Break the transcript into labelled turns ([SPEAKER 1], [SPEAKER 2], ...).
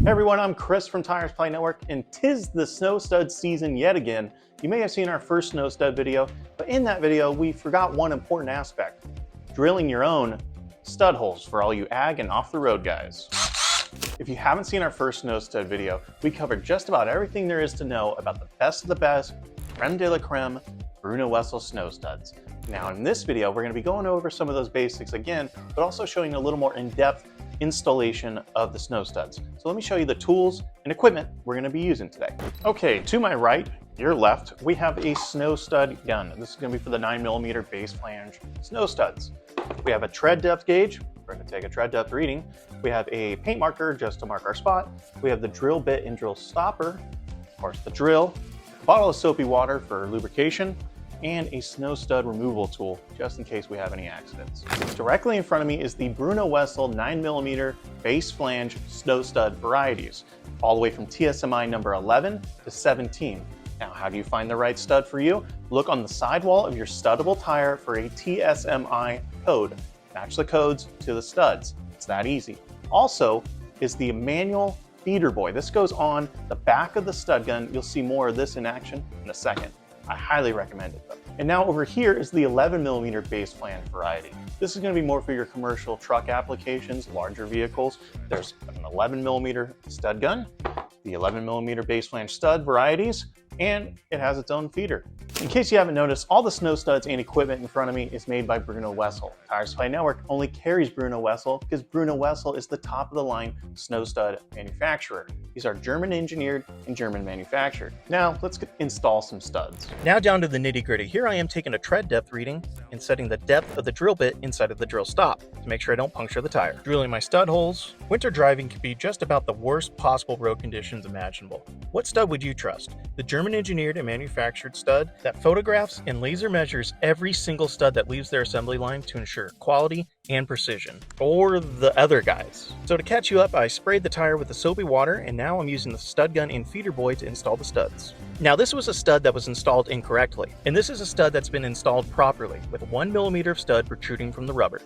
[SPEAKER 1] Hey everyone, I'm Chris from Tire Supply Network, and 'tis the snow stud season yet again. You may have seen our first snow stud video, but in that video we forgot one important aspect: drilling your own stud holes for all you ag and off-the-road guys. If you haven't seen our first snow stud video, we covered just about everything there is to know about the best of the best, creme de la creme, Bruno Wessel snow studs. Now in this video, we're going to be going over some of those basics again, but also showing a little more in-depth installation of the snow studs. So let me show you the tools and equipment we're going to be using today. Okay, to my right, your left, we have a snow stud gun. This is going to be for the 9mm base flange snow studs. We have a tread depth gauge. We're going to take a tread depth reading. We have a paint marker just to mark our spot. We have the drill bit and drill stopper, of course the drill, a bottle of soapy water for lubrication, and a snow stud removal tool, just in case we have any accidents. Directly in front of me is the Bruno Wessel 9mm base flange snow stud varieties, all the way from TSMI number 11 to 17. Now, how do you find the right stud for you? Look on the sidewall of your studdable tire for a TSMI code. Match the codes to the studs. It's that easy. Also is the manual feeder buoy. This goes on the back of the stud gun. You'll see more of this in action in a second. I highly recommend it though. And now over here is the 11mm base flange variety. This is going to be more for your commercial truck applications, larger vehicles. There's an 11mm stud gun, the 11mm base flange stud varieties, and it has its own feeder. In case you haven't noticed, all the snow studs and equipment in front of me is made by Bruno Wessel. Tire Supply Network only carries Bruno Wessel because Bruno Wessel is the top of the line snow stud manufacturer. These are German engineered and German manufactured. Now let's install some studs. Now down to the nitty gritty. Here I am taking a tread depth reading and setting the depth of the drill bit inside of the drill stop to make sure I don't puncture the tire. Drilling my stud holes. Winter driving can be just about the worst possible road conditions imaginable. What stud would you trust? The German engineered and manufactured stud that photographs and laser measures every single stud that leaves their assembly line to ensure quality and precision, or the other guys? So to catch you up, I sprayed the tire with the soapy water, and now I'm using the stud gun and feeder buoy to install the studs. Now this was a stud that was installed incorrectly, and this is a stud that's been installed properly with 1mm of stud protruding from the rubber.